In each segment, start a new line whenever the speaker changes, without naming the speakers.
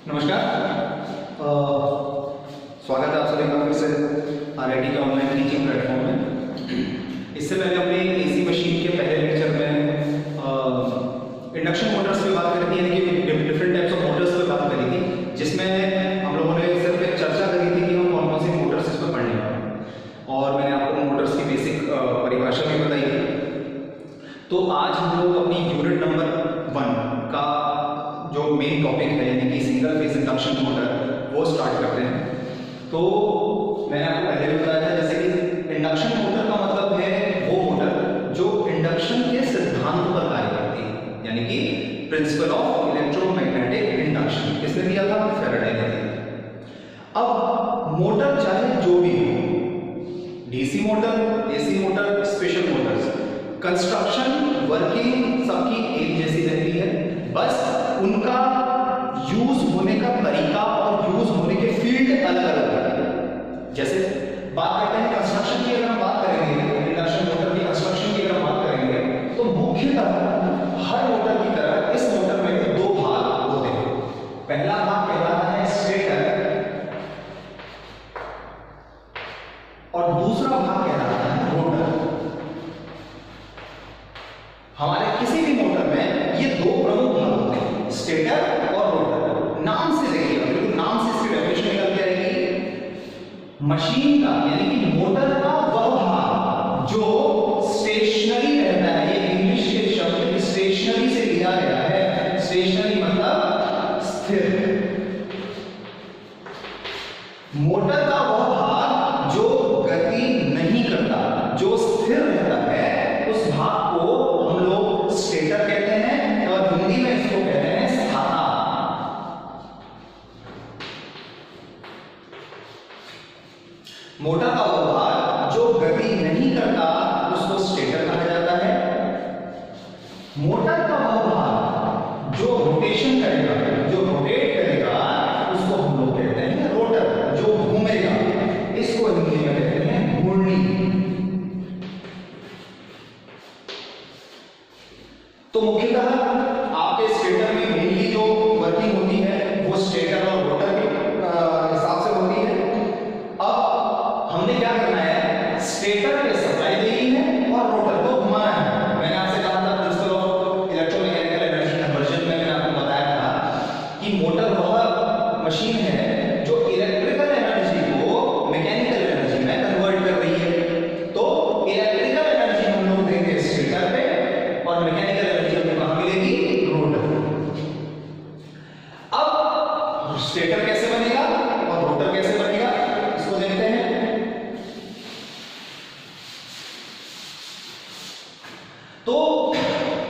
नमस्कार। स्वागत है आप सभी का फिर से आरआईटी के ऑनलाइन टीचिंग प्लेटफॉर्म में। इससे पहले हमने एसी मशीन के पहले लेक्चर में इंडक्शन मोटर्स पे बात करी थी, यानी कि डिफरेंट टाइप्स ऑफ मोटर्स पे बात करी थी, जिसमें हम लोगों ने सिर्फ एक चर्चा करी थी कि हम कौन कौन सी मोटर्स इस पर पढ़ने वाले हैं, और मैंने आपको मोटर्स की बेसिक परिभाषा भी बताई थी। तो आज हम लोग अपनी यूनिट नंबर 1 का जो मेन टॉपिक है, यानी कि सिंगल फेज इंडक्शन मोटर, वो स्टार्ट करते हैं। तो मैंने आपको पहले भी बताया था, जैसे कि इंडक्शन मोटर का मतलब है वो मोटर जो इंडक्शन के सिद्धांत पर कार्य करती है, यानी कि प्रिंसिपल ऑफ इलेक्ट्रोमैग्नेटिक इंडक्शन। किसने दिया था? फैराडे ने दिया। अब मोटर चाहे जो भी हो, DC motor, AC motor, special Motors, construction working सबकी एक जैसी रहती है, बस उनका यूज होने का तरीका और यूज होने के फील्ड अलग अलग है। जैसे बात करते हैं कंस्ट्रक्शन की, अगर हम बात करेंगे इंडक्शन मोटर की कंस्ट्रक्शन की, अगर हम बात करेंगे तो मुख्यतः हर मोटर की तरह इस मोटर में भी दो भाग होते हैं। पहला भाग कहलाता है स्टेटर और दूसरा भाग कहलाता है रोटर। हमारे किसी भी मोटर में ये दो प्रमुख भाग होते हैं, स्टेटर और रोटर। नाम से देखिएगा, बिल्कुल नाम से इसकी डेफिनेशन निकल के आएगी। मशीन का यानी कि मोटर का वह भाग जो स्टेशनरी रहता है, ये इंग्लिश के शब्द स्टेशनरी से लिया गया है। स्टेशनरी मतलब स्थिर। मोटर का वह भाग जो गति नहीं करता, जो स्थिर रहता है, उस भाग को हम लोग स्टेटर कहते हैं, और हिंदी में इसको कहते हैं स्थाता। मोटर का वो भाग जो गति नहीं करता उसको स्टेटर कहा जाता है। मोटर का वो भाग जो रोटेशन करेगा, जो रोटेट करेगा, उसको हम लोग कहते हैं रोटर। जो घूमेगा, इसको हिंदी में कहते हैं घूर्णी। तो मुख्यतः आपके स्टेटर में मेनली जो वर्किंग होती है वो स्टेटर और रोटर के हिसाब से होती है। अब हमने क्या करना है, स्टेटर पे सप्लाई देनी है और रोटर को घुमाना है। मैंने आपसे कहा था principle of electromagnetic energy conversion में मैंने आपको बताया था कि मोटर वह मशीन है जो इलेक्ट्रिकल एनर्जी को मैकेनिकल एनर्जी में कन्वर्ट कर रही है। तो इलेक्ट्रिकल एनर्जी हम लोग देंगे स्टेटर पे और मैकेनिकल स्टेटर कैसे बनेगा और रोटर कैसे बनेगा, इसको देखते हैं। तो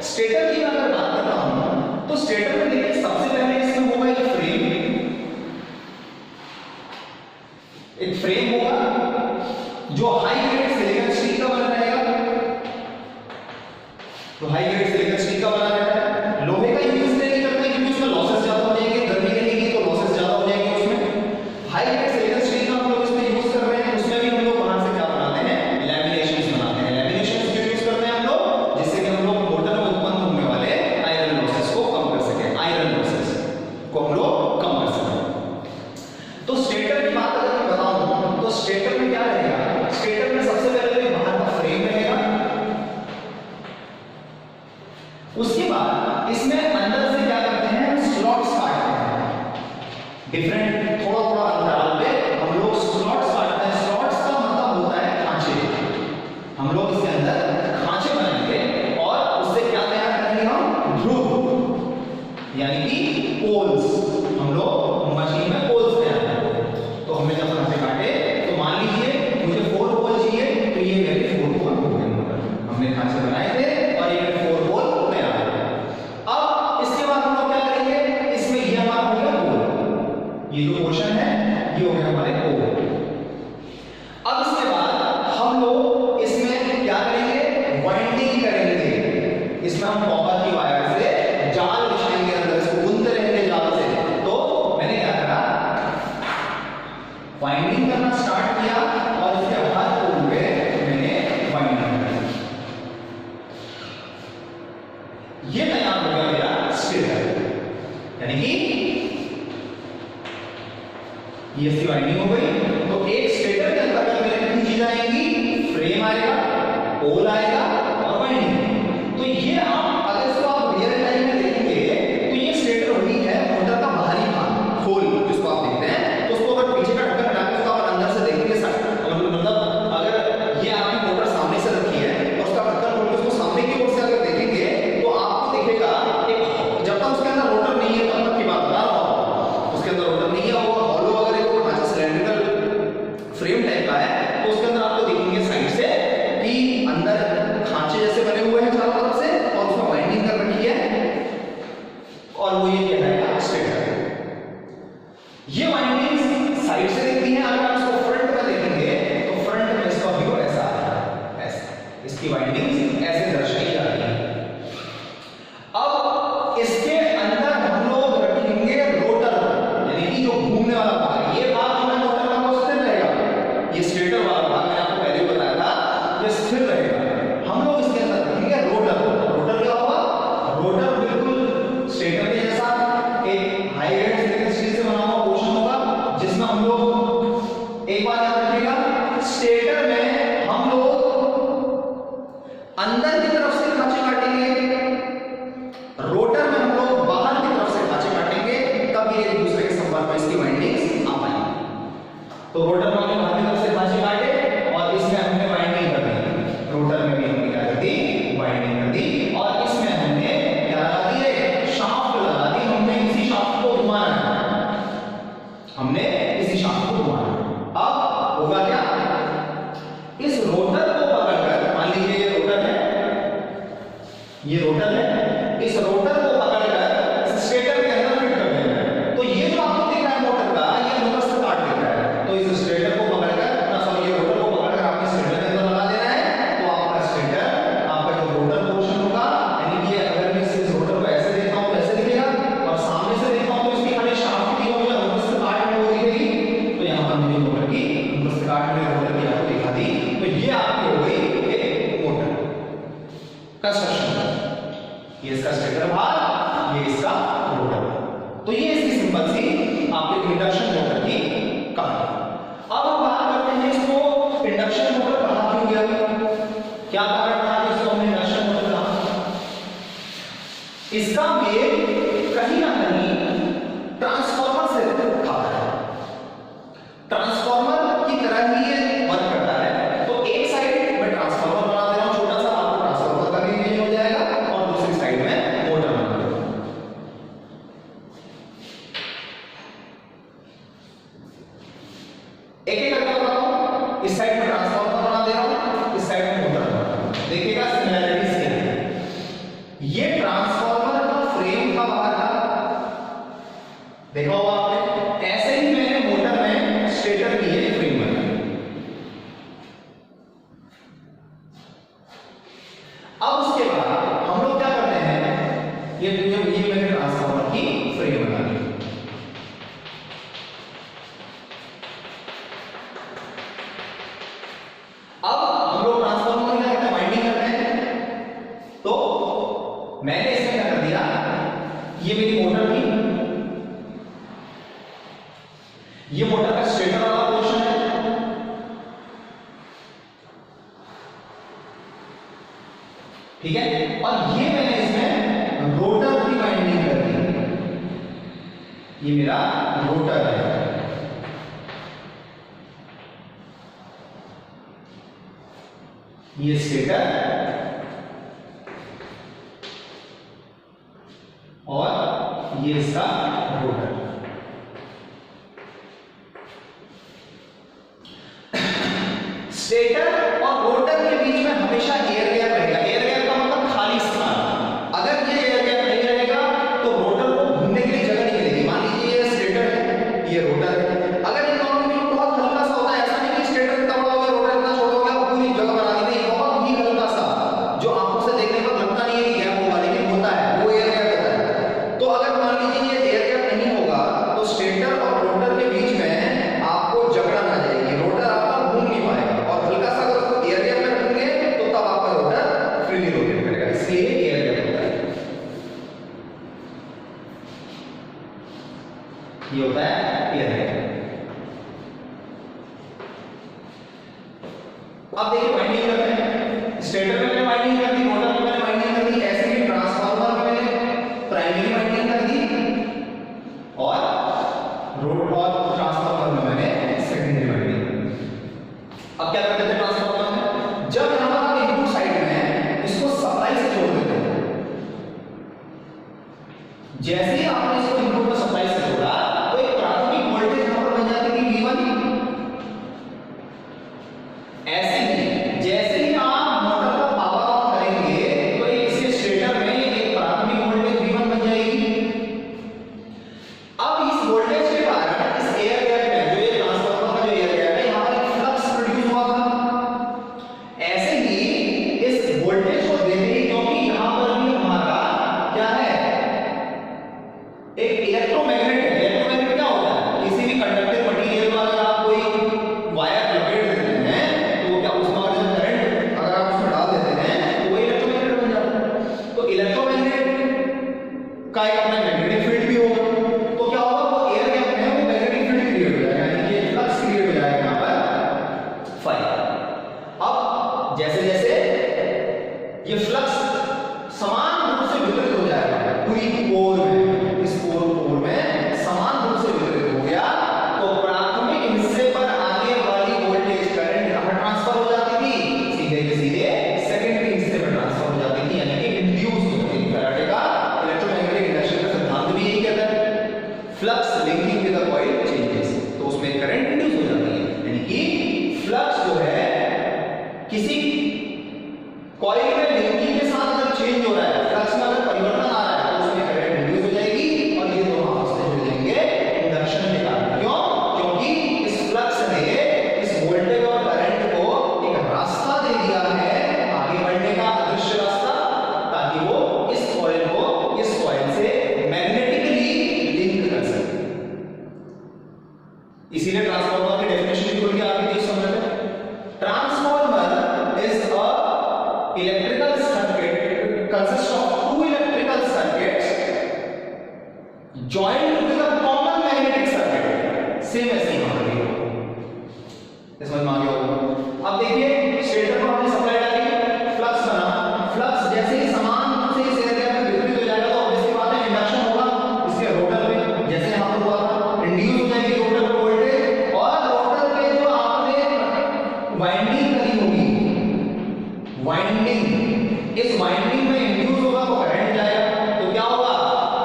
स्टेटर की मैं अगर बात करता हूं तो स्टेटर में देखिए सबसे पहले इसमें होगा एक फ्रेम। एक फ्रेम होगा जो हाई ग्रेड सिलिकॉन स्टील का बना रहेगा। तो हाई ग्रेड सिलिकॉन स्टील का बना रहता है। लोहे का यूज नहीं करते हैं क्योंकि उसमें लॉसेस ज्यादा हो जाएंगे, गर्मी लगेगी तो लॉसेस ज्यादा हो जाएंगे उसमें। हाई ग्रेड सिलिकॉन स्टील का हम लोग इसमें यूज कर रहे हैं। उसमें भी हम लोग बाहर से क्या बनाते हैं, लैमिनेशंस बनाते हैं। लैमिनेशंस क्यों यूज करते हैं हम लोग? जिससे कि हम लोग मोटर में उत्पन्न होने वाले आयरन लॉसेस को कम कर सकें, आयरन लॉसेस को हम लोग कम कर सकें। तो स्टेटर की बात अगर मैं बताऊं तो स्टेटर में क्या रहेगा, स्टेटर में सबसे पहले बाहर का फ्रेम रहेगा। उसके बाद इसमें अंदर से क्या करते हैं, स्लॉट्स काटते हैं। डिफरेंट थोड़ा थोड़ा अंतराल पे हम लोग स्लॉट्स काटते हैं। स्लॉट्स का मतलब होता है खांचे। हम लोग इसके अंदर खांचे बनाएंगे और उससे क्या तैयार करेंगे हम, ध्रुव यानी कि पोल्स। हम लोग मशीन में पोल्स तैयार करेंगे। तो हमने जब खांचे काटे तो मान लीजिए मुझे 4 पोल चाहिए, तो ये मेरे 4 पोल हो गए। हमने खांचे बनाए थे और ये 4 पोल तैयार हो गए। अब इसके बाद हम लोग क्या करेंगे, इसमें ये हमारा हो गया पोल, ये जो पोर्शन है ये हो गया हमारे पोल। अब इसके बाद हम लोग इसमें क्या करेंगे, वाइंडिंग करेंगे। इसमें हम कॉपर की वायर से जाल बिछाएंगे, अंदर इसको बुनते रहेंगे जाल से। तो मैंने क्या करा, वाइंडिंग करना स्टार्ट किया और इसके हर पोल पे मैंने वाइंडिंग करी। ये तैयार हो गया मेरा स्टेटर, यानी कि ये इसकी वाइंडिंग हो गई। तो एक स्टेटर के अंदर कितनी चीजें आएंगी, फ्रेम आएगा, पोल आएगा और वाइंडिंग। तो ये आप अगर इसको आप रियल टाइम में देखेंगे तो ये स्टेटर वही है, मोटर का बाहरी भाग खोल जिसको आप देखते हैं। तो उसको अगर पीछे का ढक्कन हटा के उसको आप अंदर से देखेंगे, मतलब अगर ये आपकी मोटर सामने से रखी है और उसका ढक्कन खोल के उसको सामने की ओर से अगर देखेंगे तो आपको दिखेगा एक, जब तक उसके अंदर रोटर नहीं है तब तक की बात बता रहा हूं, उसके अंदर रोटर नहीं है, वो हॉलो अगर एक खांचा सिलेंड्रिकल फ्रेम टाइप का है तो उसके अंदर आपको दिखेंगे साइड से कि अंदर खांचे जैसे बने हुए हैं चारों तरफ से और उसमें वाइंडिंग कर रखी है और वो ये कहलाएगा स्टेटर। ये वाइंडिंग साइड से दिखती है, अगर आप इसको फ्रंट में देखेंगे तो फ्रंट में इसका व्यू ऐसा है, ऐसा इसकी वाइंडिंग ऐसे दर्शाई जा रही है। अब इसके अंदर हम लोग रखेंगे रोटर, यानी कि जो घूमने वाला भाग है, ये भाग जो है मोटर का वो स्थिर रहेगा, ये स्टेटर वाला भाग मैंने आपको पहले बताया था ये स्थिर रहेगा। हम लोग इसके अंदर रखेंगे रोटर। रोटर क्या होगा, रोटर बिल्कुल स्टेटर के जैसा एक हाई रेट इलेक्ट्रिसिटी से बना हुआ पोर्शन होगा जिसमें हम लोग, एक बात याद रखिएगा, स्टेटर में हम लोग अंदर की तरफ से खांचे काटेंगे, रोटर में हम लोग बाहर की तरफ से खांचे काटेंगे, तब ये एक दूसरे के संपर्क में इसकी वाइंडिंग्स आ पाएंगी। तो रोटर में हमने बाहर की तरफ से खांचे काटे और इसमें हमने वाइंडिंग कर दी, रोटर में भी हमने क्या कर दी, वाइंडिंग कर दी और इसमें हमने क्या लगा दी, शाफ्ट लगा दी। हमने इसी शाफ्ट को घुमाना है, हमने इसी शाफ्ट को घुमाना है। अब होगा क्या, इस रोटर को पकड़कर, मान लीजिए ये रोटर है, ये रोटर है, इस रोटर को पकड़कर इस स्टेटर के अंदर फिट कर देना है। तो ये जो आपको दिख रहा है मोटर का, ये मोटर से काट दिख रहा है, तो इस स्टेटर को पकड़कर ना, सॉरी ये रोटर को पकड़कर आपने स्टेटर के अंदर लगा देना है। तो आपका स्टेटर, आपका जो रोटर पोर्शन होगा, यानी कि अगर मैं इस रोटर को ऐसे देखता हूं तो ऐसे दिखेगा और सामने से देखता हूं तो इसकी खाली शाफ्ट की होगी, रोटर से काट में वो दिखेगी। तो यहां पर मैंने मोटर की, रोटर से काट में रोटर की आपको दिखा दी। तो ये आपकी हो गई एक मोटर कंस्ट्रक्शन, ये इसका स्टेटर भाग, ये इसका रोटर भाग। तो ये इसकी सिंपल सी आपकी इंडक्शन मोटर की कहानी। अब हम बात करते हैं इसको इंडक्शन मोटर कहा क्यों गया, क्या कारण था कि इसको हमने इंडक्शन मोटर कहा। इसका मेल कहीं ना कहीं ट्रांसफार्मर से खाता है, ट्रांसफार्मर की तरह ही ये वर्क करता है। तो एक साइड में ट्रांसफार्मर बना दे रहा हूं छोटा सा, आपको ट्रांसफार्मर का भी यूज हो जाएगा, और दूसरी साइड में मोटर बना दे रहा हूं। एक एक करके बताता हूं, इस साइड में ट्रांसफार्मर बना दे रहा हूं, इस साइड में मोटर बना दे रहा हूं। देखिएगा सिमिलरिटीज क्या है। ये ट्रांसफार्मर का फ्रेम था बाहर का, देखा होगा आपने, ऐसे ही मैंने मोटर में स्टेटर की है फ्रेम बना। अब उसके बाद हम लोग क्या करते हैं, ये मैंने ट्रांसफार्मर की फ्रेम बना दी। अब हम लोग ट्रांसफार्मर में क्या करते हैं, वाइंडिंग करते हैं। तो मैंने इसमें क्या कर दिया, ये मेरी मोटर थी, ये मोटर का स्टेटर वाला पोर्शन है, ठीक है, और ये मैंने इसमें रोटर की वाइंडिंग कर दी, ये मेरा रोटर है। ये स्टेटर और ये इसका रोटर। स्टेटर और रोटर के बीच में हमेशा एयर गैप रहेगा। एयर गैप का मतलब खाली स्थान। अगर ये एयर गैप नहीं रहेगा तो रोटर को घूमने के लिए जगह नहीं मिलेगी। मान लीजिए ये स्टेटर है, ये रोटर है, अगर इन दोनों में बहुत हल्का सा होता है, ऐसा नहीं कि स्टेटर इतना बड़ा हो गया, रोटर इतना छोटा हो गया, पूरी जगह बना दी, नहीं, बहुत ही हल्का सा, जो आंखों से देखने पर लगता नहीं है कि गैप होगा, लेकिन होता है, वो एयर गैप होता है। तो अगर मान लीजिए ये एयर गैप नहीं होगा तो स्टेटर और रोटर के बीच में आपको जकड़न आ जाएगी, रोटर आपका घूम नहीं पाएगा, और हल्का सा अगर उसको एयर गैप में रखेंगे तो तब आपका रोटर फ्रीली रोटेट करेगा, इसलिए एयर गैप होता है। ये होता है एयर गैप। अब देखिए वाइंडिंग करते हैं। स्टेटर में मैंने वाइंडिंग कर दी, मोटर में मैंने वाइंडिंग कर दी, ऐसे ही ट्रांसफार्मर में मैंने प्राइमरी वाइंडिंग कर दी और रोड और ट्रांसफार्मर में मैंने सेकेंडरी वाइंडिंग कर दी। अब क्या करते थे ट्रांसफार्मर में, जब यहां पर आप इनपुट साइड में इसको सप्लाई से जोड़ देते हैं, जैसे ही आपने इसको इनपुट में सप्लाई से जोड़ा तो एक प्राथमिक वोल्टेज यहां पर बन जाती थी V1। ऐसे ही जैसे ही आप मोटर का पावर ऑन करेंगे तो इसके स्टेटर में एक प्राथमिक वोल्टेज V1 बन जाएगी। अब इस वोल्टेज के कारण इस एयर गैप में जो ये ट्रांसफार्मर का जो एयर गैप है, यहां पर एक फ्लक्स प्रोड्यूस हुआ था। ऐसे ही इस वोल्टेज को देते ही, क्योंकि यहां पर भी हमारा क्या है, एक इलेक्ट्रोमैग्नेट है। इलेक्ट्रोमैग्नेट क्या होता है, किसी भी कंडक्टिव मटेरियल में अगर आप कोई वायर लपेट देते हैं तो क्या उसमें अगर करंट अगर आप उसमें डाल देते हैं तो वो इलेक्ट्रोमैग्नेट बन जाता है। तो इलेक्ट्रोमैग्नेट का एक अपना मैग्नेटिक फील्ड भी होगा, तो क्या होगा, वो एयर गैप में वो मैग्नेटिक फील्ड क्रिएट हो जाएगा, यानी कि फ्लक्स क्रिएट हो जाएगा यहां पर फाई। अब जैसे जैसे ये फ्लक्स समान रूप से वितरित हो जाएगा पूरी कोर में, इस कोर में समान रूप से वितरित हो गया तो प्राथमिक हिस्से पर आने वाली वोल्टेज करंट कहां ट्रांसफर हो जाती थी, सीधे के सीधे सेकेंडरी हिस्से में ट्रांसफर हो जाती थी, यानी कि इंड्यूस हो जाती थी। फैराडे का इलेक्ट्रोमैग्नेटिक इंडक्शन का सिद्धांत भी यही कहता है, flux linking with the coil changes, तो उसमें करंट इंड्यूस हो जाती है, यानी कि फ्लक्स जो है किसी कॉइल में लिंकिंग के साथ अगर चेंज हो रहा है, फ्लक्स में अगर परिवर्तन आ रहा है तो उसमें करंट इंड्यूस हो जाएगी और ये दोनों आपस में जुड़ जाएंगे इंडक्शन के कारण। क्यों? क्योंकि इस फ्लक्स ने इस वोल्टेज और करंट को एक रास्ता दे दिया है आगे बढ़ने का, अदृश्य रास्ता, ताकि वो इस कॉइल को इस कॉइल से मैग्नेटिकली लिंक कर सके। इसीलिए ट्रांसफार्मर की डेफिनेशन भी खुल के आ गई थी इस समय पे। Transformer is a electrical circuit consists of two electrical circuits joined with a common magnetic circuit। Same ऐसे ही हमारे समझ में आ गया होगा। अब देखिए स्टेटर पर हमने सप्लाई डाली, फ्लक्स बना, फ्लक्स जैसे ही समान रूप से इस एयर गैप में वितरित हो जाएगा तो ऑब्वियसली बात है इंडक्शन होगा इसके रोटर में, जैसे यहां पर हुआ था इंड्यूस हो जाएगी रोटर पर वोल्टेज, और रोटर पे जो आपने वाइंडिंग करी होगी, वाइंडिंग, इस वाइंडिंग में इंड्यूस होगा तो करंट जाएगा। तो क्या होगा,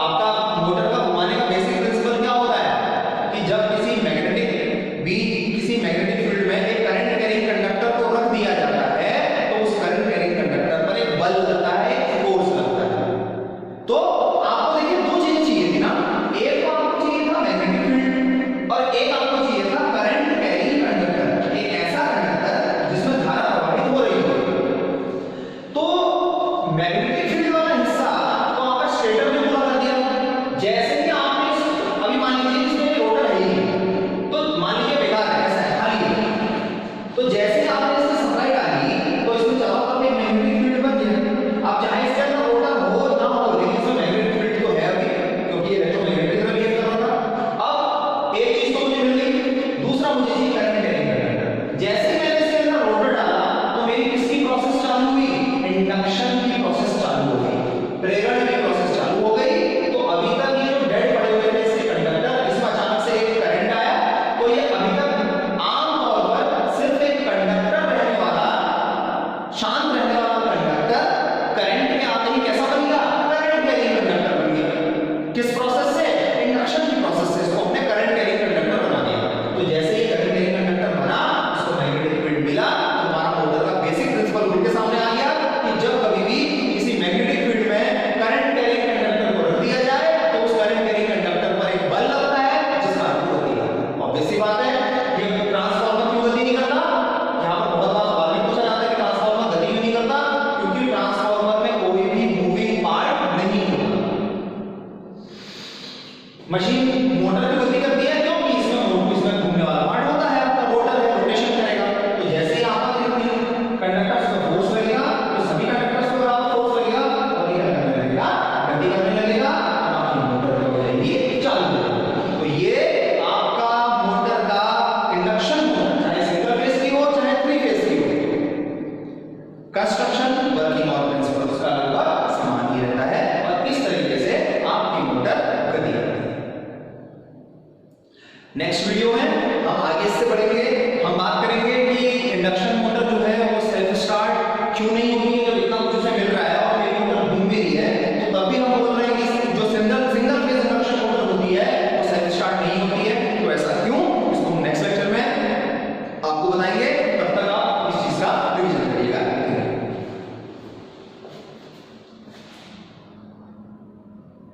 आपका मोटर का घुमाने का बेसिक प्रिंसिपल क्या होता है कि जब किसी मैग्नेटिक फील्ड में एक करंट कैरिंग कंडक्टर को रख दिया जाता है तो उस करंट कैरिंग कंडक्टर पर एक बल लगता है, एक फोर्स लगता है। तो आपको देखिए दो चीजें चाहिए थी ना, एक तो आपको चाहिए था मैग्नेटिक फील्ड और एक आपको चाहिए था करंट कैरिंग कंडक्टर, एक ऐसा कंडक्टर जिसमें धारा प्रवाहित हो रही हो। तो मैग्नेटिक फील्ड वाला हिस्सा तो आपका स्टेटर में पूरा कर दिया। जैसे ही आपने अभी मान लीजिए इसमें रोटर है ही, तो मान लीजिए बेकार है, ऐसा है खाली है, तो जैसे ही आपने इसमें सप्लाई डाली तो इसमें चारों तरफ एक मैग्नेटिक फील्ड बन गया। अब चाहे इसके अंदर रोटर हो ना हो, लेकिन इसमें मैग्नेटिक फील्ड तो है अभी, क्योंकि इलेक्ट्रोमैग्नेटिक में बिहेव कर रहा था। अब एक चीज तो मुझे मिल गई, दूसरा मुझे चाहिए करंट कैरिंग कंडक्टर। जैसे ही मैंने इसके अंदर रोटर डाला तो मेरी किसकी प्रोसेस चालू हुई, इंडक्शन की प्रोसेस चालू हो गई, प्रेरण की प्रोसेस चालू हो गई। तो अभी तक ये जो डेड पड़े हुए थे इसके कंडक्टर, इसमें अचानक से एक करंट आया, तो ये अभी तक आमतौर पर सिर्फ एक कंडक्टर रहने वाला, शांत रहने वाला कंडक्टर करंट में आते ही कैसा बन गया, करंट कैरिंग कंडक्टर बन गया। किस प्रोसेस से, इंडक्शन की प्रोसेस से इसको हमने करंट कैरिंग कंडक्टर बना दिया। तो जैसे ही करंट कैरिंग कंडक्टर बना, उसको मैग्नेटिक फील्ड मिला, हमारा मोटर का बेसिक प्रिंसिपल उनके सामने आ गया कि जब कभी भी किसी मैग्नेटिक फील्ड में करंट कैरिंग कंडक्टर को रख दिया जाए तो उस करंट कैरिंग कंडक्टर पर एक बल लगता है जिसका अर्थ गति है। ऑब्वियस सी बात है, ये ट्रांसफार्मर क्यों गति नहीं करता, यहां पर बहुत बार सवाल भी पूछा जाता है कि ट्रांसफार्मर गति क्यों नहीं करता, क्योंकि ट्रांसफार्मर में कोई भी मूविंग पार्ट नहीं होता। मशीन मोटर की गति करती है क्योंकि इसमें घूमने वाला पार्ट होता है, आपका रोटर है, रोटेशन करेगा। तो जैसे ही आप कंडक्टर्स पर फोर्स लगेगा तो सभी कंडक्टर्स पर बराबर फोर्स लगेगा और ये करने लगेगा, गति करने लगेगा और आपकी मोटर हो जाएगी चालू। तो ये आपका मोटर का इंडक्शन मोटर, चाहे सिंगल फेज की हो चाहे थ्री फेज की हो, वर्किंग और प्रिंसिपल उसका लगभग समान ही रहता है और इस तरीके से आपकी मोटर गति करती है। नेक्स्ट वीडियो में हम आगे इससे बढ़ेंगे, हम बात करेंगे